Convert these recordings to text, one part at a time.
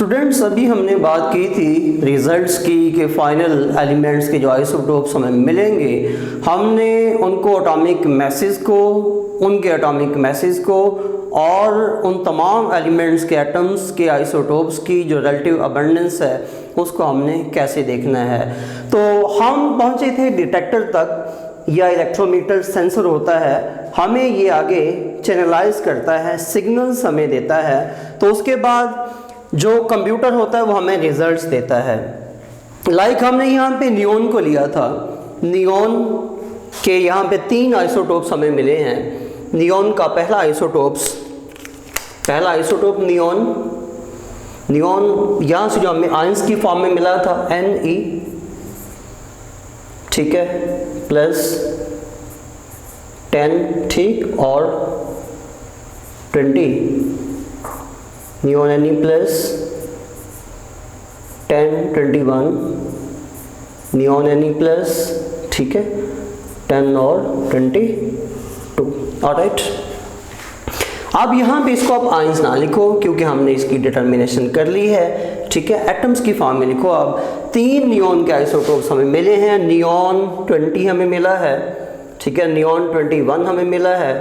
Students, अभी हमने बात की थी रिजल्ट्स की कि फाइनल एलिमेंट्स के जो आइसोटोप्स हमें मिलेंगे, हमने उनको एटॉमिक मैसेज को, उनके एटॉमिक मैसेज को और उन तमाम एलिमेंट्स के एटम्स के आइसोटोप्स की जो रिलेटिव अबंडेंस है उसको हमने कैसे देखना है। तो हम पहुंचे थे डिटेक्टर तक या इलेक्ट्रोमीटर सेंसर होता है, हमें ये आगे चैनलाइज करता है, सिग्नल्स हमें देता है। तो उसके बाद जो कंप्यूटर होता है वो हमें रिजल्ट्स देता है। लाइक हमने यहाँ पे नियॉन को लिया था, नियॉन के यहाँ पे 3 आइसोटोप्स हमें मिले हैं। नियॉन का पहला आइसोटोप नियॉन यहाँ से जो हमें आयंस की फॉर्म में मिला था Ne, ठीक है, प्लस 10, ठीक, और 20 neon Ne plus 10, 21 neon Ne plus, ठीक है, 10 और 22। ऑलराइट, अब यहाँ पे इसको आप आयंस ना लिखो क्योंकि हमने इसकी डिटर्मिनेशन कर ली है, ठीक है। एटम्स की फॉर्म में लिखो। अब 3 नियॉन के आइसोटोप्स हमें मिले हैं। नियॉन 20 हमें मिला है, ठीक है, नियॉन 21 हमें मिला है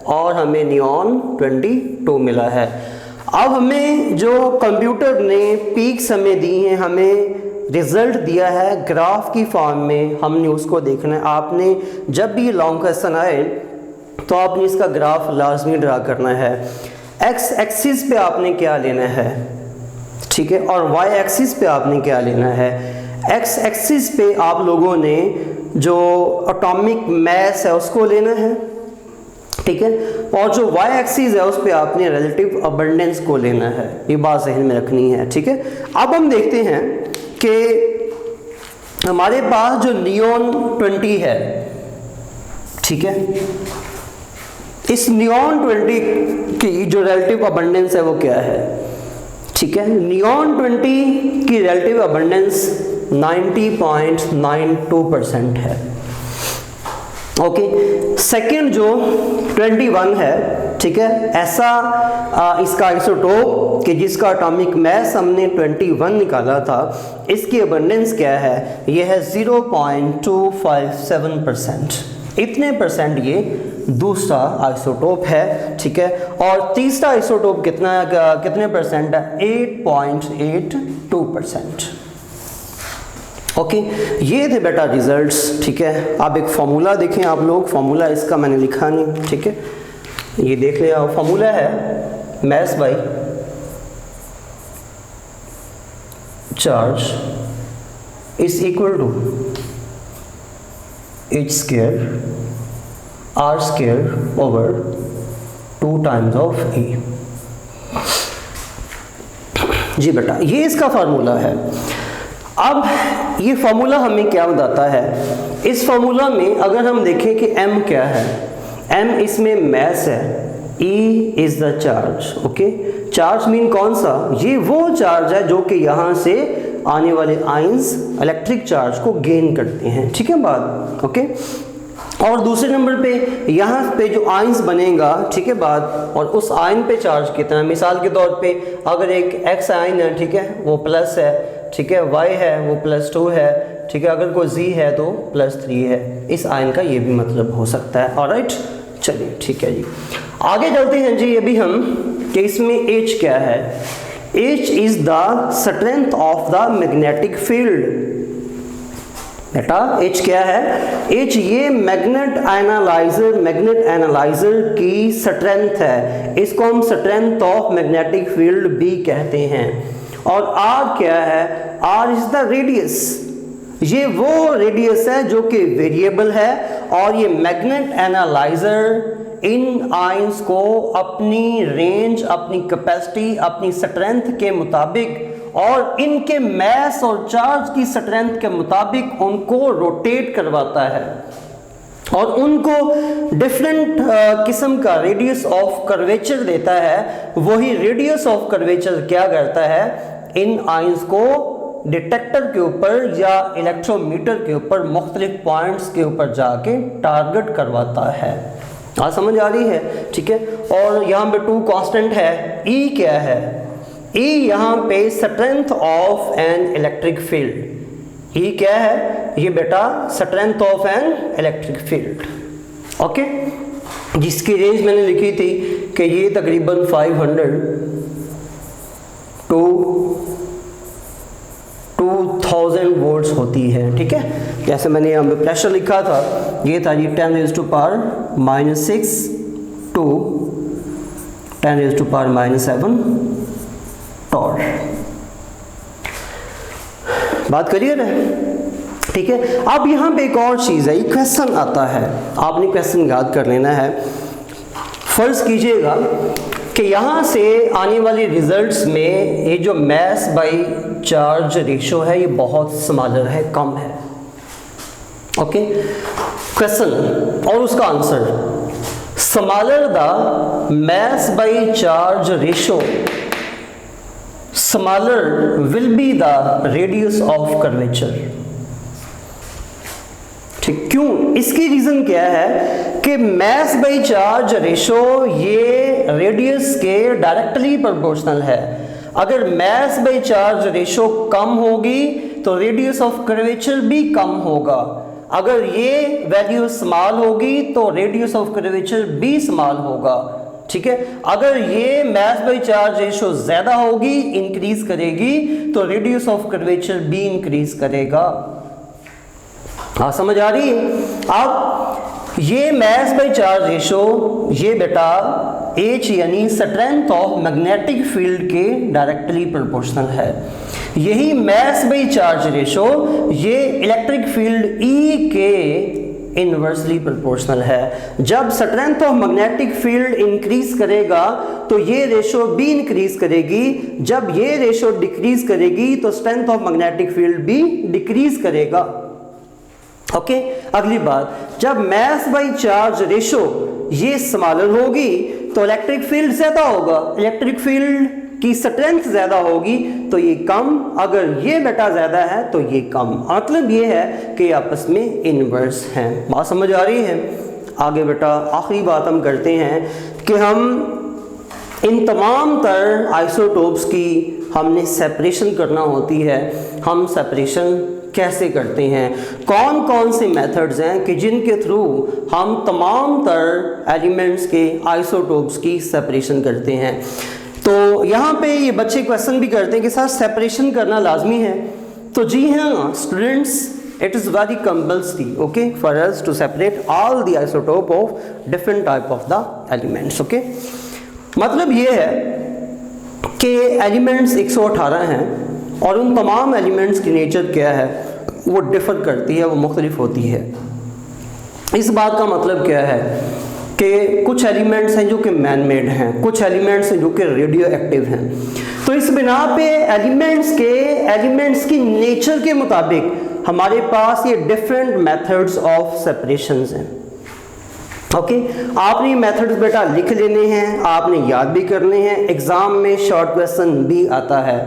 और हमें नियॉन 22 मिला है। अब हमें जो कंप्यूटर ने पीक्स हमें दी हैं, हमें रिजल्ट दिया है ग्राफ की फॉर्म में, हमने उसको देखना है। आपने जब भी लॉन्ग क्वेश्चन आए तो आपने इसका ग्राफ लाजमी ड्रा करना है। एक्स एक्सिस पे आपने क्या लेना है, ठीक है, और वाई एक्सिस पे आपने क्या लेना है। एक्स एक्सिस पे आप लोगों ने जो एटॉमिक मास है उसको लेना है, ठीक है, और जो वाई एक्सिस है उस पे आपने रिलेटिव अबंडेंस को लेना है। ये बात ज़हन में रखनी है, ठीक है। अब हम देखते हैं कि हमारे पास जो नियॉन 20 है, ठीक है, इस नियॉन 20 की जो रिलेटिव अबंडेंस है वो क्या है, ठीक है। नियॉन 20 की रिलेटिव अबंडेंस 90.92% है। ओके, सेकेंड जो 21 है, ठीक है, ऐसा इसका आइसोटोप कि जिसका एटॉमिक मास हमने 21 निकाला था, इसकी अबंडेंस क्या है, ये है 0.257%। इतने परसेंट ये दूसरा आइसोटोप है, ठीक है। और तीसरा आइसोटोप कितने परसेंट है, 8.82%। ओके, ये थे बेटा रिजल्ट्स, ठीक है। अब एक फॉर्मूला देखें आप लोग, फॉर्मूला इसका मैंने लिखा नहीं, ठीक है, ये देख लिया। फॉर्मूला है mass by charge is equal to h square r square over 2 times of E। जी बेटा, ये इसका फार्मूला है। अब ये फार्मूला हमें क्या बताता है, इस फार्मूला में अगर हम देखें कि m क्या है, m इसमें मास है, E is the charge. Okay, charge mean कौन सा, ये वो चार्ज है जो कि यहाँ से आने वाले आयंस इलेक्ट्रिक चार्ज को गेन करते हैं, ठीक है बात, ओके। और दूसरे नंबर पे यहाँ पे जो आयंस बनेगा, ठीक है बात, और उस आयन पे चार्ज कितना, मिसाल के तौर पे अगर एक x आयन है, ठीक है, वो प्लस है, ठीक है, y है वो +2 है, ठीक है, अगर कोई z है तो +3 है। इस आयन का ये भी मतलब हो सकता है। ऑलराइट, चलिए ठीक है जी, आगे चलते हैं जी। अभी हम कि इसमें H क्या है, H is the strength of the magnetic field. बेटा H क्या है, H ये मैग्नेट एनालाइजर की स्ट्रेंथ है, इसको हम स्ट्रेंथ ऑफ मैग्नेटिक फील्ड भी कहते हैं। और R क्या है, R इज द रेडियस, ये वो रेडियस है जो कि वेरिएबल है, और ये मैग्नेट एनालाइजर इन आयंस को अपनी रेंज, अपनी कैपेसिटी, अपनी स्ट्रेंथ के मुताबिक और इनके मास और चार्ज की स्ट्रेंथ के मुताबिक उनको रोटेट करवाता है और उनको डिफरेंट किस्म का रेडियस ऑफ कर्वेचर देता है। वही रेडियस ऑफ कर्वेचर क्या करता है, इन आयंस को डिटेक्टर के ऊपर या इलेक्ट्रोमीटर के ऊपर मुख्तलिफ पॉइंट्स के ऊपर जाके टारगेट करवाता है। समझ आ रही है, ठीक है। और यहाँ पे 2 कांस्टेंट है, E क्या है, E यहाँ पे strength of an electric field, E क्या है, ये बेटा strength of an electric field, okay, जिसकी रेंज मैंने लिखी थी कि ये तकरीबन 500 टू 2000 वोल्ट्स होती है, ठीक है। जैसे मैंने यहाँ पे प्रेशर लिखा था, ये था जी 10⁻⁻6 टू 10⁻⁻7 टॉर्क। बात करिए ना, ठीक है। अब यहाँ पे एक और चीज़ है, ये क्वेश्चन आता है, आपने क्वेश्चन याद कर लेना है। फर्ज कीजिएगा कि यहाँ से आने वाले रिजल्ट्स में ये जो मास बाई चार्ज रेशो है ये बहुत स्मॉलर है, कम है, ओके। क्वेश्चन और उसका answer, smaller the mass by charge ratio smaller will be the radius of curvature. ठीक, क्यों, इसकी रीजन क्या है कि मास बाई चार्ज रेशो ये रेडियस के डायरेक्टली प्रोपोर्शनल है। अगर मास बाई चार्ज रेशो कम होगी तो रेडियस ऑफ कर्वेचर भी कम होगा। अगर ये वैल्यू स्मॉल होगी तो रेडियस ऑफ कर्वेचर भी स्मॉल होगा, ठीक है। अगर ये मास बाई चार्ज रेशो ज्यादा होगी, इंक्रीज करेगी, तो रेडियस ऑफ कर्वेचर भी इंक्रीज करेगा। हाँ, समझ आ रही है। अब ये मास बाई चार्ज रेशो ये बेटा H यानी स्ट्रेंथ ऑफ मैग्नेटिक फील्ड के डायरेक्टली प्रोपोर्शनल है। यही मास बाई चार्ज रेशो ये इलेक्ट्रिक फील्ड E के इनवर्सली प्रोपोर्शनल है। जब strength of magnetic field increase करेगा तो ये रेशो भी इंक्रीज करेगी, जब ये रेशो डिक्रीज करेगी तो स्ट्रेंथ ऑफ मैग्नेटिक फील्ड भी डिक्रीज करेगा, ओके। अगली बात, जब मास बाई चार्ज रेशो ये स्मॉलर होगी तो इलेक्ट्रिक फील्ड ज्यादा होगा, इलेक्ट्रिक फील्ड की स्ट्रेंथ ज्यादा होगी तो ये कम, अगर ये बेटा ज्यादा है तो ये कम। मतलब ये है कि आपस में इनवर्स हैं। बात समझ आ रही है। आगे बेटा आखिरी बात हम करते हैं कि हम इन तमाम तर आइसोटोप्स की हमने सेपरेशन करना होती है। हम सेपरेशन कैसे करते हैं, कौन कौन से मेथड्स हैं कि जिनके थ्रू हम तमाम तर एलिमेंट्स के आइसोटोप्स की सेपरेशन करते हैं। तो यहाँ पे ये बच्चे क्वेश्चन भी करते हैं कि सर सेपरेशन करना लाजमी है। तो जी हाँ students, it is very compulsory, okay, for us to separate all the isotope of different type of the elements, okay. मतलब ये है कि एलिमेंट्स 118 हैं और उन तमाम एलिमेंट्स की नेचर क्या है, वो डिफ़र करती है, वो मुख्तलिफ होती है। इस बात का मतलब क्या है कि कुछ एलिमेंट्स हैं जो कि मैन मेड हैं, कुछ एलिमेंट्स हैं जो कि रेडियो एक्टिव हैं। तो इस बिना पे एलिमेंट्स की नेचर के मुताबिक हमारे पास ये डिफरेंट मेथड्स ऑफ सेपरेशंस हैं, ओके। आपने ये मेथड्स बेटा लिख लेने हैं, आपने याद भी करने हैं, एग्जाम में शॉर्ट क्वेश्चन भी आता है,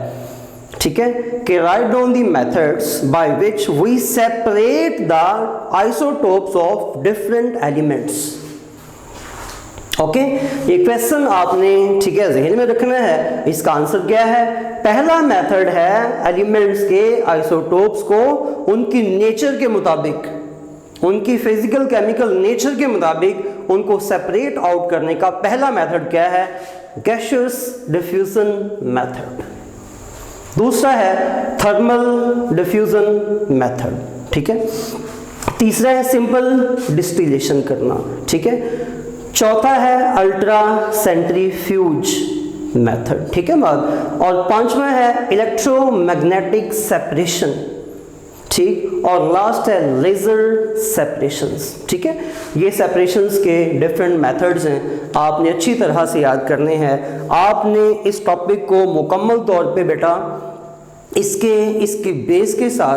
ठीक है, कि write down the methods by which we separate the isotopes of different elements, okay. ये क्वेश्चन आपने, ठीक है, ज़हन में रखना है। इसका आंसर क्या है, पहला मेथड है एलिमेंट्स के आइसोटोप्स को उनकी नेचर के मुताबिक, उनकी फिजिकल केमिकल नेचर के मुताबिक उनको सेपरेट आउट करने का पहला मेथड क्या है, गैसियस डिफ्यूजन मेथड। दूसरा है थर्मल डिफ्यूजन मेथड, ठीक है। तीसरा है सिंपल डिस्टिलेशन करना, ठीक है। चौथा है अल्ट्रा सेंट्रीफ्यूज मेथड, ठीक है बात। और पांचवा है इलेक्ट्रोमैग्नेटिक सेपरेशन, ठीक। और लास्ट है लेजर सेपरेशंस, ठीक है। ये सेपरेशंस के डिफरेंट मेथड्स हैं, आपने अच्छी तरह से याद करने हैं। आपने इस टॉपिक को मुकम्मल तौर पे बेटा इसके बेस के साथ